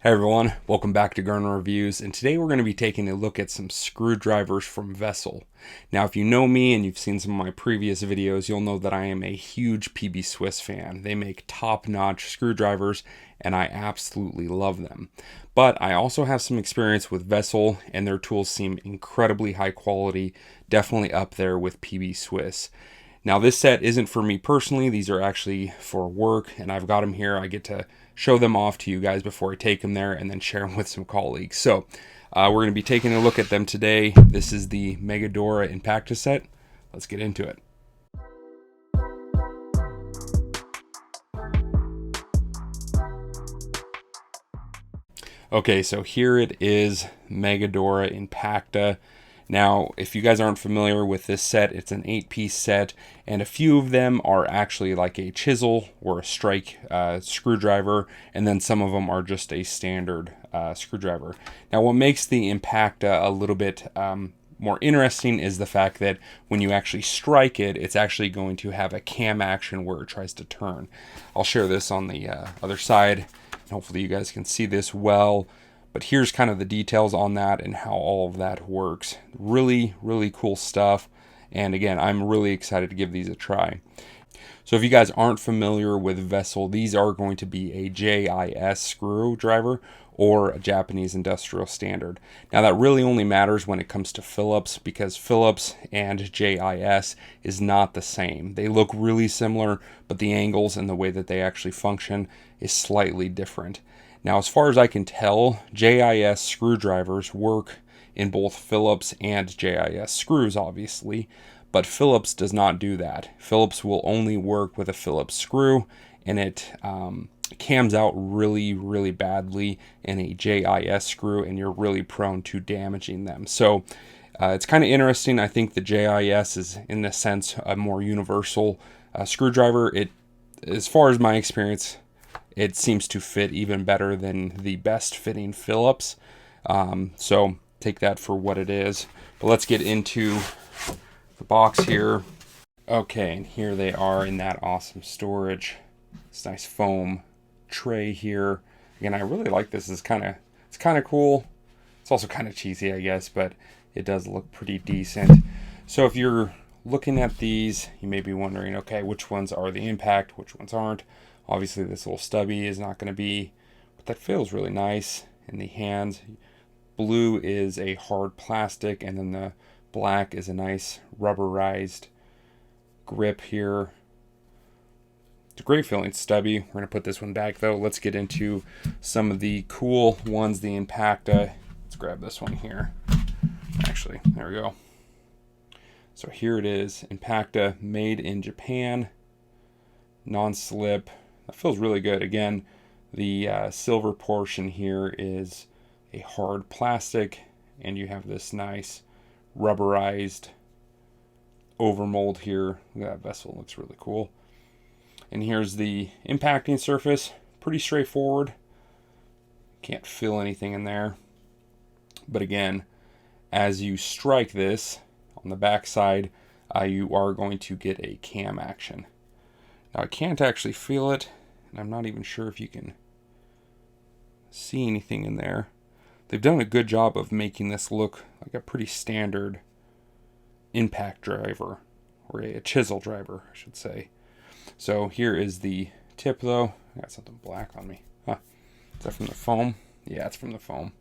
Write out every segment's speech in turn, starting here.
Hey everyone, welcome back to Garner Reviews, and today we're going to be taking a look at some screwdrivers from Vessel. Now if you know me and you've seen some of my previous videos, you'll know that I am a huge PB Swiss fan. They make top-notch screwdrivers and I absolutely love them. But I also have some experience with Vessel and their tools seem incredibly high quality, definitely up there with PB Swiss. Now this set isn't for me personally, these are actually for work and I've got them here. I get to show them off to you guys before I take them there and then share them with some colleagues. So we're going to be taking a look at them today. This is the Megadora Impacta set. Let's get into it. Okay, so here it is, Megadora Impacta. Now, if you guys aren't familiar with this set, it's an 8-piece set, and a few of them are actually like a chisel or a strike screwdriver, and then some of them are just a standard screwdriver. Now, what makes the Impacta a little bit more interesting is the fact that when you actually strike it, it's actually going to have a cam action where it tries to turn. I'll share this on the other side, and hopefully you guys can see this well. But here's kind of the details on that and how all of that works. Really, really cool stuff. And again, I'm really excited to give these a try. So if you guys aren't familiar with Vessel, these are going to be a JIS screwdriver or a Japanese industrial standard. Now that really only matters when it comes to Phillips because Phillips and JIS is not the same. They look really similar, but the angles and the way that they actually function is slightly different. Now, as far as I can tell, JIS screwdrivers work in both Phillips and JIS screws, obviously, but Phillips does not do that. Phillips will only work with a Phillips screw, and it cams out really, really badly in a JIS screw, and you're really prone to damaging them. So it's kind of interesting. I think the JIS is, in this sense, a more universal screwdriver. As far as my experience, it seems to fit even better than the best fitting Phillips. So take that for what it is. But let's get into the box here. Okay, and here they are in that awesome storage. This nice foam tray here. Again, I really like this. It's kind of cool. It's also kind of cheesy, I guess, but it does look pretty decent. So if you're looking at these, you may be wondering, okay, which ones are the Impact, which ones aren't? Obviously, this little stubby is not going to be, but that feels really nice in the hands. Blue is a hard plastic, and then the black is a nice rubberized grip here. It's a great feeling stubby. We're going to put this one back, though. Let's get into some of the cool ones, the Impacta. Let's grab this one here. Actually, there we go. So here it is, Impacta, made in Japan, non-slip. That feels really good. Again, the silver portion here is a hard plastic, and you have this nice rubberized overmold here. That vessel looks really cool. And here's the impacting surface. Pretty straightforward. Can't feel anything in there. But again, as you strike this on the back side, you are going to get a cam action. Now I can't actually feel it, and I'm not even sure if you can see anything in there. They've done a good job of making this look like a pretty standard impact driver, or a chisel driver, I should say. So here is the tip, though. I got something black on me. Huh. Is that from the foam? Yeah, it's from the foam.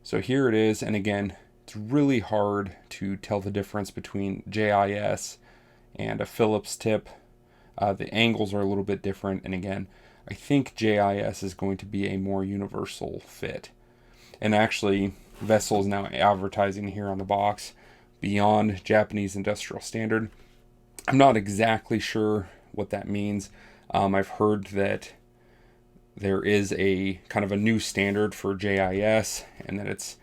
So here it is, and again, it's really hard to tell the difference between JIS and a Phillips tip. The angles are a little bit different, and again, I think JIS is going to be a more universal fit. And actually, Vessel is now advertising here on the box, beyond Japanese industrial standard. I'm not exactly sure what that means. I've heard that there is a kind of a new standard for JIS, and that it's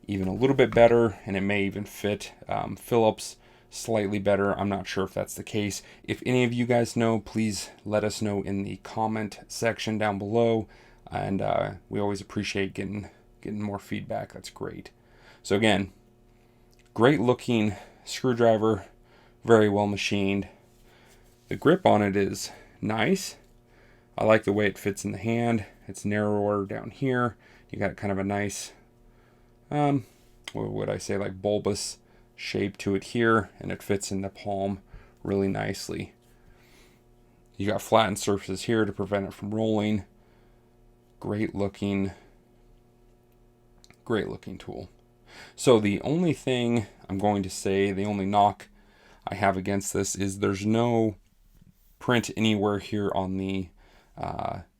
even a little bit better, and it may even fit Phillips slightly better. I'm not sure if that's the case. If any of you guys know, please let us know in the comment section down below, and we always appreciate getting more feedback. That's great. So again, great looking screwdriver, very well machined. The grip on it is nice. I like the way it fits in the hand. It's narrower down here. You got kind of a nice, what would I say, like bulbous shape to it here, and it fits in the palm really nicely. You got flattened surfaces here to prevent it from rolling. Great looking tool. So the only thing I'm going to say, the only knock I have against this is there's no print anywhere here on the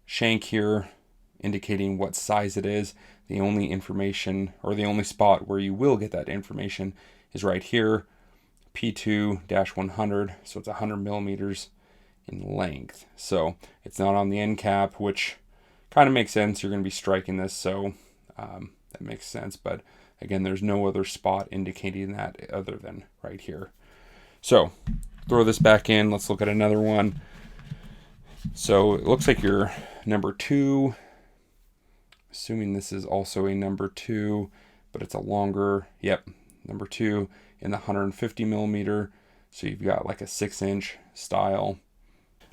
shank here indicating what size it is. The only information, or the only spot where you will get that information, is right here, P2-100, so it's 100 millimeters in length. So it's not on the end cap, which kind of makes sense. You're going to be striking this, so that makes sense. But again, there's no other spot indicating that other than right here. So throw this back in. Let's look at another one. So it looks like your number 2, assuming this is also a number 2, but it's a longer, yep, number 2 in the 150 millimeter. So you've got like a 6-inch style.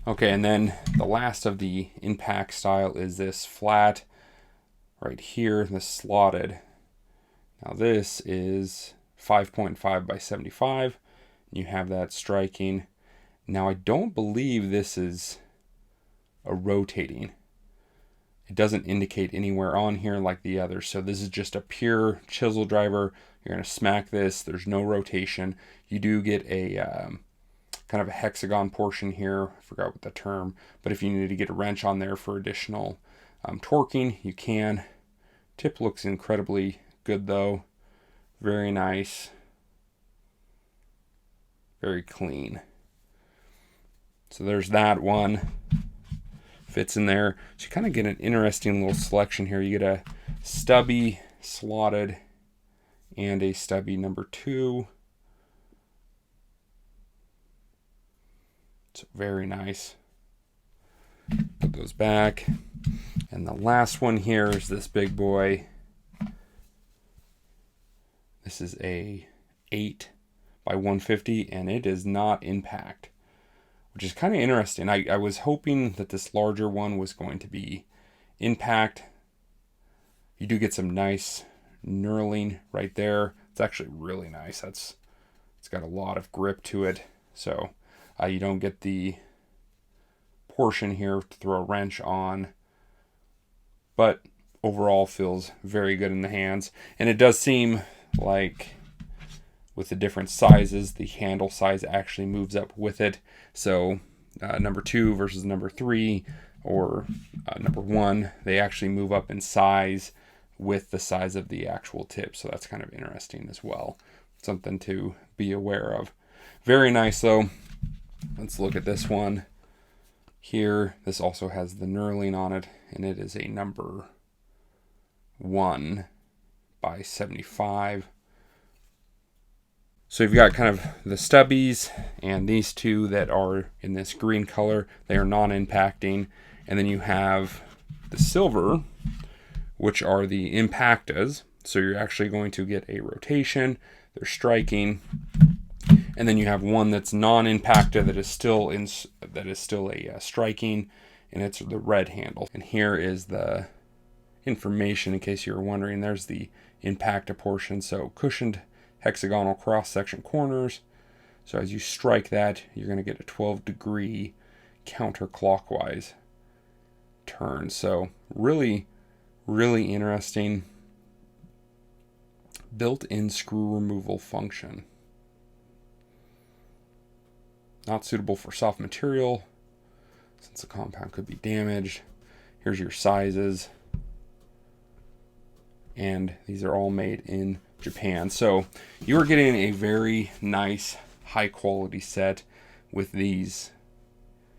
Okay, and then the last of the impact style is this flat right here, this slotted. Now this is 5.5 by 75. You have that striking. Now I don't believe this is a rotating. It doesn't indicate anywhere on here like the others. So this is just a pure chisel driver. You're going to smack this. There's no rotation. You do get a kind of a hexagon portion here. I forgot what the term, but if you need to get a wrench on there for additional torquing, you can. Tip looks incredibly good though. Very nice. Very clean. So there's that one. Fits in there. So you kind of get an interesting little selection here. You get a stubby slotted and a stubby number 2. It's very nice. Put those back. And the last one here is this big boy. This is a 8 by 150, and it is not impact, which is kind of interesting. I was hoping that this larger one was going to be impact. You do get some nice knurling right there. It's actually really nice. It's got a lot of grip to it. So you don't get the portion here to throw a wrench on, but overall feels very good in the hands. And it does seem like with the different sizes, the handle size actually moves up with it. So number 2 versus number 3 or number 1, they actually move up in size with the size of the actual tip. So that's kind of interesting as well. Something to be aware of. Very nice though. Let's look at this one here. This also has the knurling on it, and it is a number 1 by 75. So you've got kind of the stubbies and these two that are in this green color. They are non-impacting. And then you have the silver, which are the impactas. So you're actually going to get a rotation. They're striking. And then you have one that's non-impacta that is still a striking, and it's the red handle. And here is the information in case you were wondering. There's the impacta portion. So cushioned hexagonal cross-section corners. So as you strike that, you're going to get a 12-degree counterclockwise turn. So really, really interesting built-in screw removal function. Not suitable for soft material since the compound could be damaged. Here's your sizes. And these are all made in Japan. So you are getting a very nice high quality set with these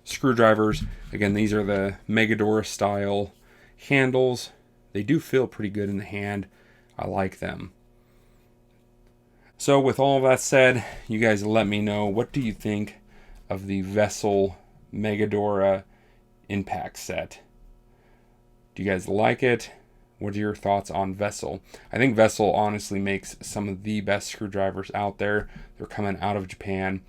screwdrivers. Again, these are the Megadora style handles. They do feel pretty good in the hand. I like them. So with all of that said, you guys let me know, what do you think of the Vessel Megadora Impact set? Do you guys like it? What are your thoughts on Vessel? I think Vessel honestly makes some of the best screwdrivers out there. They're coming out of Japan,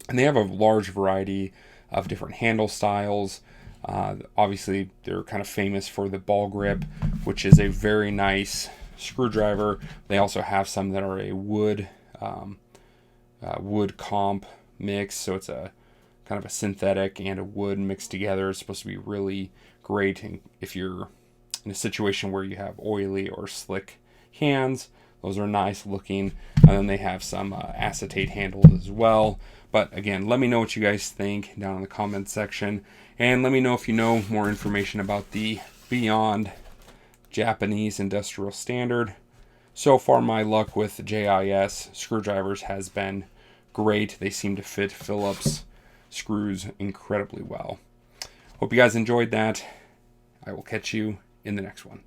and they have a large variety of different handle styles. Obviously, they're kind of famous for the ball grip, which is a very nice screwdriver. They also have some that are a wood comp mix, so it's a kind of a synthetic and a wood mixed together. It's supposed to be really great if you're in a situation where you have oily or slick hands. Those are nice looking. And then they have some acetate handles as well. But again, let me know what you guys think down in the comments section. And let me know if you know more information about the Beyond Japanese Industrial Standard. So far, my luck with JIS screwdrivers has been great. They seem to fit Phillips screws incredibly well. Hope you guys enjoyed that. I will catch you in the next one.